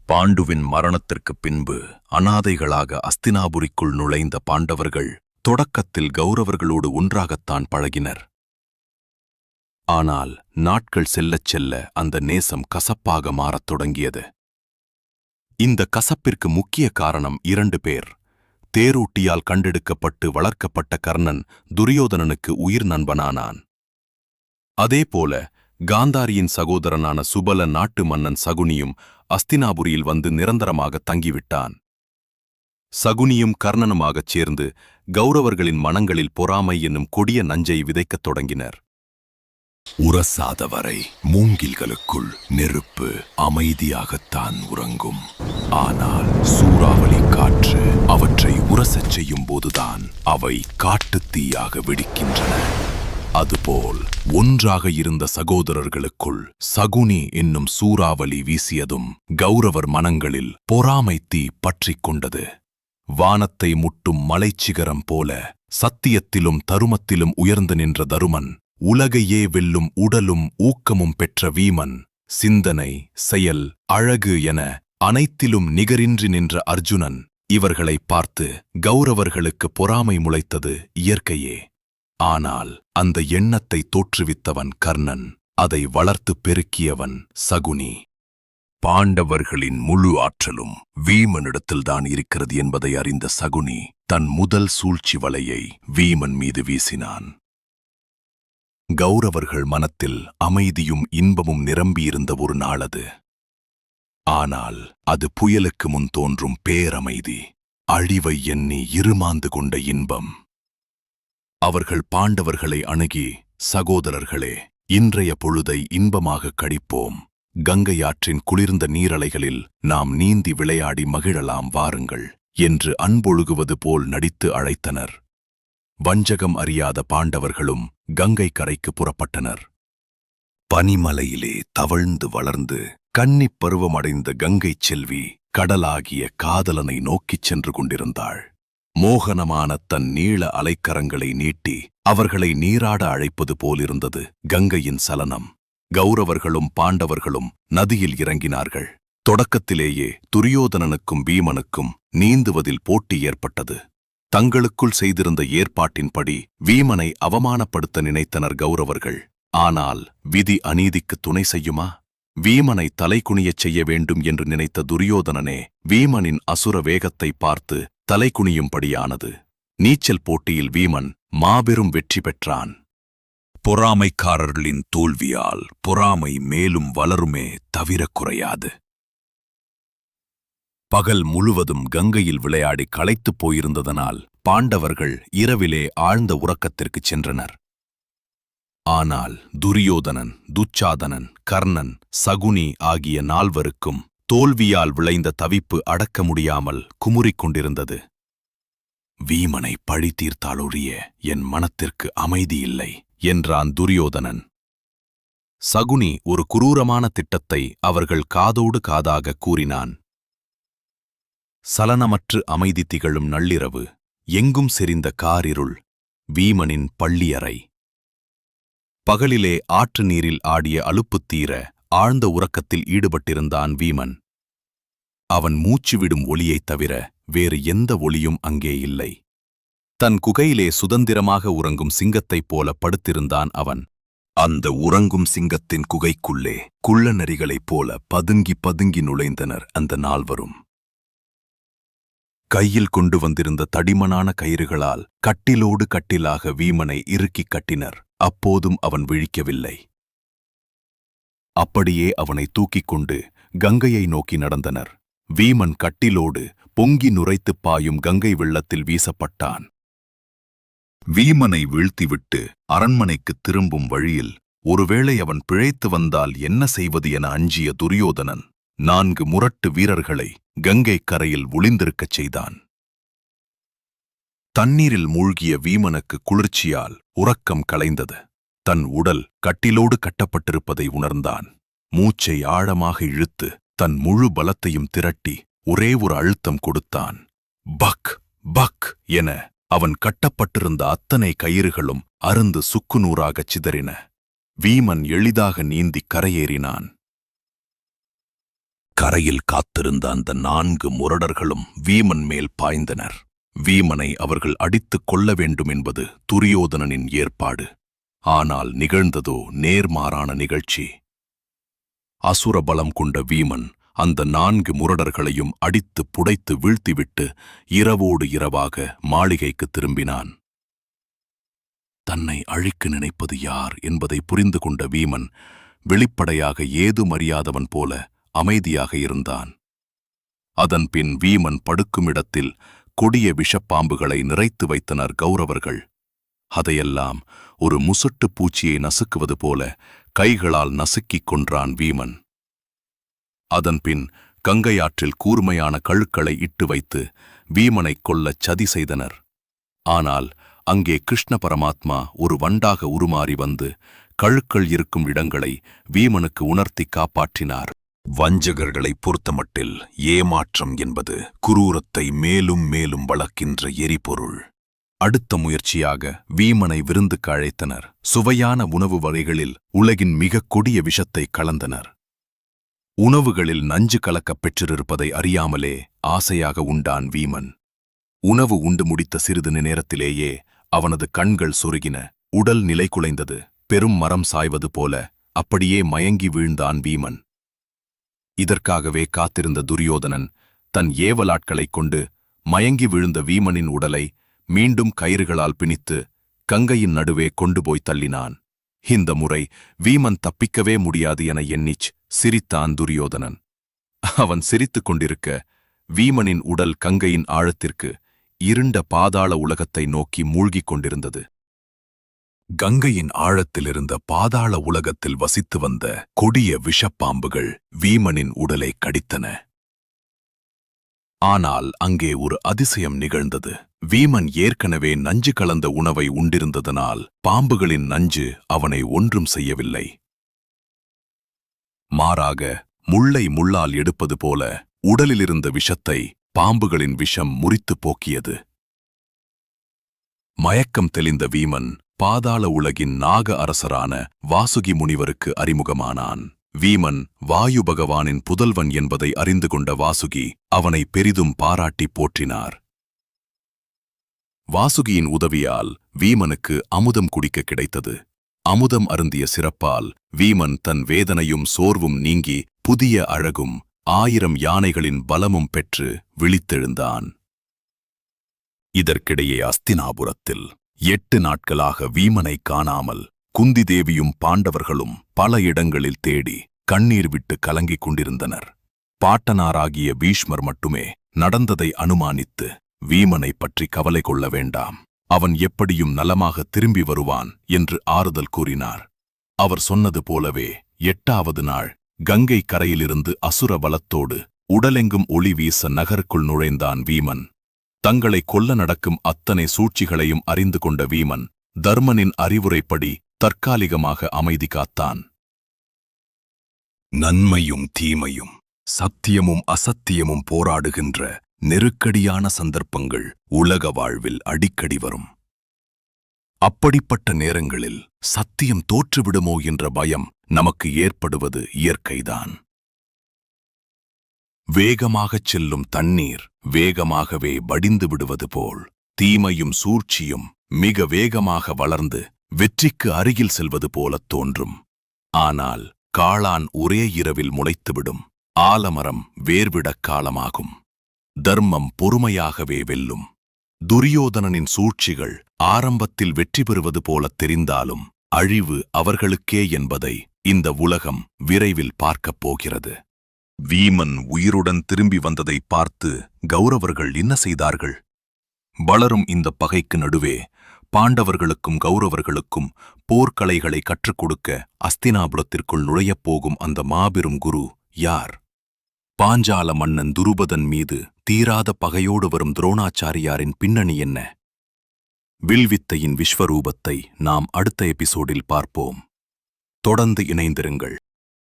பாண்டுவின் மரணத்திற்குப் பின்பு அனாதைகளாக அஸ்தினாபுரிக்குள் நுழைந்த பாண்டவர்கள் தொடக்கத்தில் கௌரவர்களோடு ஒன்றாகத்தான் பழகினர். ஆனால் நாட்கள் செல்லச் செல்ல அந்த நேசம் கசப்பாக மாறத் தொடங்கியது. இந்த கசப்பிற்கு முக்கிய காரணம் 2 பேர். தேரூட்டியால் கண்டெடுக்கப்பட்டு வளர்க்கப்பட்ட கர்ணன் துரியோதனனுக்கு உயிர் நண்பனானான். அதேபோல காந்தாரியின் சகோதரனான சுபல நாட்டு மன்னன் சகுனியும் அஸ்தினாபுரியில் வந்து நிரந்தரமாக தங்கிவிட்டான். சகுனியும் கர்ணனுமாகச் சேர்ந்து கௌரவர்களின் மனங்களில் பொறாமை என்னும் கொடிய நஞ்சை விதைக்கத் தொடங்கினர். உரசாதவரை மூங்கில்களுக்குள் நெருப்பு அமைதியாகத்தான் உறங்கும். ஆனால் சூறாவளி காற்று அவற்றை உரசச் செய்யும் போதுதான் அவை காட்டுத் தீயாக வெடிக்கின்றன. அதுபோல் ஒன்றாக இருந்த சகோதரர்களுக்குள் சகுனி என்னும் சூறாவளி வீசியதும் கௌரவர் மனங்களில் பொறாமை தீ பற்றிக் கொண்டது. வானத்தை முட்டும் மலைச்சிகரம் போல சத்தியத்திலும் தருமத்திலும் உயர்ந்து நின்ற தருமன், உலகையே வெல்லும் உடலும் ஊக்கமும் பெற்ற வீமன், சிந்தனை, செயல், அழகு என அனைத்திலும் நிகரின்றி நின்ற அர்ஜுனன், இவர்களைப் பார்த்து கௌரவர்களுக்கு பொறாமை முளைத்தது இயற்கையே. ஆனால் அந்த எண்ணத்தை தோற்றுவித்தவன் கர்ணன், அதை வளர்த்துப் பெருக்கியவன் சகுனி. பாண்டவர்களின் முழு ஆற்றலும் வீமனிடத்தில்தான் இருக்கிறது என்பதை அறிந்த சகுனி தன் முதல் சூழ்ச்சி வலையை வீமன் மீது வீசினான். கௌரவர்கள் மனத்தில் அமைதியும் இன்பமும் நிரம்பியிருந்த ஒரு நாள் அது. ஆனால் அது புயலுக்கு முன் தோன்றும் பேரமைதி, அழிவை எண்ணி இருமாந்து கொண்ட இன்பம். அவர்கள் பாண்டவர்களை அணுகி, சகோதரர்களே, இன்றைய பொழுதை இன்பமாகக் கழிப்போம். கங்கையாற்றின் குளிர்ந்த நீரலைகளில் நாம் நீந்தி விளையாடி மகிழலாம் வாருங்கள் என்று அன்பொழுகுவது போல் நடித்து அழைத்தனர். வஞ்சகம் அறியாத பாண்டவர்களும் கங்கை கரைக்கு புறப்பட்டனர். பனிமலையிலே தவழ்ந்து வளர்ந்து கன்னிப் பருவமடைந்த கங்கைச் செல்வி கடலாகிய காதலனை நோக்கிச் சென்று கொண்டிருந்தாள். மோகனமான தன் நீள அலைக்கரங்களை நீட்டி அவர்களை நீராட அழைப்பது போலிருந்தது கங்கையின் சலனம். கௌரவர்களும் பாண்டவர்களும் நதியில் இறங்கினார்கள். தொடக்கத்திலேயே துரியோதனனுக்கும் பீமனுக்கும் நீந்துவதில் போட்டி ஏற்பட்டது. தங்களுக்குள் செய்திருந்த ஏற்பாட்டின்படி வீமனை அவமானப்படுத்த நினைத்தனர் கௌரவர்கள். ஆனால் விதி அநீதிக்கு துணை செய்யுமா? வீமனை தலைகுனியச் செய்ய வேண்டும் என்று நினைத்த துரியோதனனே வீமனின் அசுர வேகத்தை பார்த்து தலைகுனியும்படியானது. நீச்சல் போட்டியில் வீமன் மாபெரும் வெற்றி பெற்றான். பொறாமைக்காரர்களின் தோல்வியால் பொறாமை மேலும் வளருமே தவிர குறையாது. பகல் முழுவதும் கங்கையில் விளையாடி களைத்துப் போயிருந்ததனால் பாண்டவர்கள் இரவிலே ஆழ்ந்த உறக்கத்திற்குச் சென்றனர். ஆனால் துரியோதனன், துச்சாதனன், கர்ணன், சகுனி ஆகிய 4வருக்கும் தோல்வியால் விளைந்த தவிப்பு அடக்க முடியாமல் குமுறிக் கொண்டிருந்தது. வீமனை பழி தீர்த்தாலொழிய என் மனத்திற்கு அமைதியில்லை என்றான் துரியோதனன். சகுனி ஒரு குரூரமான திட்டத்தை அவர்கள் காதோடு காதாக கூறினான். சலனமற்று அமைதி திகழும் நள்ளிரவு, எங்கும் செறிந்த காரிருள், வீமனின் பள்ளியறை. பகலிலே ஆற்று நீரில் ஆடிய அலுப்புத் தீர ஆழ்ந்த உறக்கத்தில் ஈடுபட்டிருந்தான் வீமன். அவன் மூச்சுவிடும் ஒலியைத் தவிர வேறு எந்த ஒலியும் அங்கே இல்லை. தன் குகையிலே சுதந்திரமாக உறங்கும் சிங்கத்தைப் போல படுத்திருந்தான் அவன். அந்த உறங்கும் சிங்கத்தின் குகைக்குள்ளே குள்ள நரிகளைப் போல பதுங்கி பதுங்கி நுழைந்தனர் அந்த 4வரும். கையில் கொண்டு வந்திருந்த தடிமனான கயிறுகளால் கட்டிலோடு கட்டிலாக வீமனை இறுக்கிக் கட்டினர். அப்போதும் அவன் விழிக்கவில்லை. அப்படியே அவனை தூக்கிக் கொண்டு கங்கையை நோக்கி நடந்தனர். வீமன் கட்டிலோடு பொங்கி நுரைத்துப் பாயும் கங்கை வெள்ளத்தில் வீசப்பட்டான். வீமனை வீழ்த்திவிட்டு அரண்மனைக்குத் திரும்பும் வழியில் ஒருவேளை அவன் பிழைத்து வந்தால் என்ன செய்வது என அஞ்சிய துரியோதனன் 4 முரட்டு வீரர்களை கங்கை கரையில் ஒளிந்திருக்கச் செய்தான். தண்ணீரில் மூழ்கிய வீமனுக்கு குளிர்ச்சியால் உறக்கம் கலைந்தது. தன் உடல் கட்டிலோடு கட்டப்பட்டிருப்பதை உணர்ந்தான். மூச்சை ஆழமாக இழுத்து தன் முழு பலத்தையும் திரட்டி ஒரே ஒரு அழுத்தம் கொடுத்தான். பக் பக் என அவன் கட்டப்பட்டிருந்த அத்தனை கயிறுகளும் அருந்து சுக்குநூறாகச் சிதறின. வீமன் எளிதாக நீந்தி கரையேறினான். கரையில் காத்திருந்த அந்த 4 முரடர்களும் வீமன் மேல் பாய்ந்தனர். வீமனை அவர்கள் அடித்துக் கொள்ள வேண்டும் என்பது துரியோதனனின் ஏற்பாடு. ஆனால் நிகழ்ந்ததோ நேர்மாறான நிகழ்ச்சி. அசுர பலம் கொண்ட வீமன் அந்த 4 முரடர்களையும் அடித்து புடைத்து வீழ்த்திவிட்டு இரவோடு இரவாக மாளிகைக்கு திரும்பினான். தன்னை அழிக்க நினைப்பது யார் என்பதை புரிந்து கொண்ட வீமன் வெளிப்படையாக ஏதும் அறியாதவன் போல அமைதியாக இருந்தான். அதன்பின் வீமன் படுக்கும் இடத்தில் கொடிய விஷப்பாம்புகளை நிறைத்து வைத்தனர் கௌரவர்கள். அதையெல்லாம் ஒரு முசுட்டு பூச்சியை நசுக்குவது போல கைகளால் நசுக்கிக் கொன்றான் வீமன். அதன்பின் கங்கையாற்றில் கூர்மையான கழுக்களை இட்டு வைத்து வீமனைக் கொல்லச் சதி செய்தனர். ஆனால் அங்கே கிருஷ்ண பரமாத்மா ஒரு வண்டாக உருமாறி வந்து கழுக்கள் இருக்கும் இடங்களை வீமனுக்கு உணர்த்தி காப்பாற்றினார். வஞ்சகர்களை பொறுத்தமட்டில் ஏமாற்றம் என்பது குரூரத்தை மேலும் மேலும் வளர்க்கின்ற எரிபொருள். அடுத்த முயற்சியாக வீமனை விருந்துக்கு அழைத்தனர். சுவையான உணவு வகைகளில் உலகின் மிகக் கொடிய விஷத்தை கலந்தனர். உணவுகளில் நஞ்சு கலக்கப் பெற்றிருப்பதை அறியாமலே ஆசையாக உண்டான் வீமன். உணவு உண்டு முடித்த சிறிது நேரத்திலேயே அவனது கண்கள் சொருகின, உடல் நிலை குலைந்தது. பெரும் மரம் சாய்வது போல அப்படியே மயங்கி வீழ்ந்தான் வீமன். இதற்காகவே காத்திருந்த துரியோதனன் தன் ஏவலாட்களைக் கொண்டு மயங்கி விழுந்த வீமனின் உடலை மீண்டும் கயிறுகளால் பிணித்து கங்கையின் நடுவே கொண்டு போய் தள்ளினான். இந்த முறை வீமன் தப்பிக்கவே முடியாது என எண்ணிச் சிரித்தான் துரியோதனன். அவன் சிரித்துக் கொண்டிருக்க வீமனின் உடல் கங்கையின் ஆழத்திற்கு இருண்ட பாதாள உலகத்தை நோக்கி மூழ்கிக் கொண்டிருந்தது. கங்கையின் ஆழத்திலிருந்த பாதாள உலகத்தில் வசித்து வந்த கொடிய விஷப்பாம்புகள் வீமனின் உடலை கடித்தன. ஆனால் அங்கே ஒரு அதிசயம் நிகழ்ந்தது. வீமன் ஏற்கனவே நஞ்சு கலந்த உணவை உண்டிருந்ததனால் பாம்புகளின் நஞ்சு அவனை ஒன்றும் செய்யவில்லை. மாறாக முள்ளை முள்ளால் எடுப்பது போல உடலிலிருந்த விஷத்தை பாம்புகளின் விஷம் முறித்துப் போக்கியது. மயக்கம் தெளிந்த வீமன் பாதாள உலகின் நாக அரசரான வாசுகி முனிவருக்கு அறிமுகமானான். வீமன் வாயு பகவானின் புதல்வன் என்பதை அறிந்து கொண்ட வாசுகி அவனை பெரிதும் பாராட்டி போற்றினார். வாசுகியின் உதவியால் வீமனுக்கு அமுதம் குடிக்க கிடைத்தது. அமுதம் அருந்திய சிறப்பால் வீமன் தன் வேதனையும் சோர்வும் நீங்கி புதிய அழகும் 1000 யானைகளின் பலமும் பெற்று விழித்தெழுந்தான். இதற்கிடையே அஸ்தினாபுரத்தில் 8 நாட்களாக வீமனை காணாமல் குந்தி தேவியும் பாண்டவர்களும் பல இடங்களில் தேடி கண்ணீர் விட்டு கலங்கிக் கொண்டிருந்தனர். பாட்டனாராகிய பீஷ்மர் மட்டுமே நடந்ததை அனுமானித்து வீமனை பற்றி கவலை கொள்ள வேண்டாம், அவன் எப்படியும் நலமாக திரும்பி வருவான் என்று ஆறுதல் கூறினார். அவர் சொன்னது போலவே 8வது நாள் கங்கை கரையிலிருந்து அசுர பலத்தோடு உடலெங்கும் ஒளி வீச நகருக்குள் நுழைந்தான் வீமன். தங்களை கொல்ல நடக்கும் அத்தனை சூழ்ச்சிகளையும் அறிந்து கொண்ட வீமன் தர்மனின் அறிவுரைப்படி தற்காலிகமாக அமைதி காத்தான். நன்மையும் தீமையும் சத்தியமும் அசத்தியமும் போராடுகின்ற நெருக்கடியான சந்தர்ப்பங்கள் உலக வாழ்வில் அடிக்கடி வரும். அப்படிப்பட்ட நேரங்களில் சத்தியம் தோற்றுவிடுமோ என்ற பயம் நமக்கு ஏற்படுவது இயற்கைதான். வேகமாகச் செல்லும் தண்ணீர் வேகமாகவே வடிந்து விடுவது போல் தீமையும் சூழ்ச்சியும் மிக வேகமாக வளர்ந்து வெற்றிக்கு அருகில் செல்வது போலத் தோன்றும். ஆனால் காளான் ஒரே இரவில் முளைத்துவிடும். ஆலமரம் வேர்விடக் காலமாகும். தர்மம் பொறுமையாகவே வெல்லும். துரியோதனனின் சூழ்ச்சிகள் ஆரம்பத்தில் வெற்றி பெறுவது போலத் தெரிந்தாலும் அழிவு அவர்களுக்கே என்பதை இந்த உலகம் விரைவில் பார்க்கப் போகிறது. வீமன் உயிருடன் திரும்பி வந்ததை பார்த்து கௌரவர்கள் என்ன செய்தார்கள்? வளரும் இந்த பகைக்கு நடுவே பாண்டவர்களுக்கும் கௌரவர்களுக்கும் போர்க்கலைகளை கற்றுக் கொடுக்க அஸ்தினாபுரத்திற்குள் நுழையப் போகும் அந்த மாபெரும் குரு யார்? பாஞ்சால மன்னன் துருபதன் மீது தீராத பகையோடு வரும் துரோணாச்சாரியாரின் பின்னணி என்ன? வில்வித்தையின் விஸ்வரூபத்தை நாம் அடுத்த எபிசோடில் பார்ப்போம். தொடர்ந்து இணைந்திருங்கள்.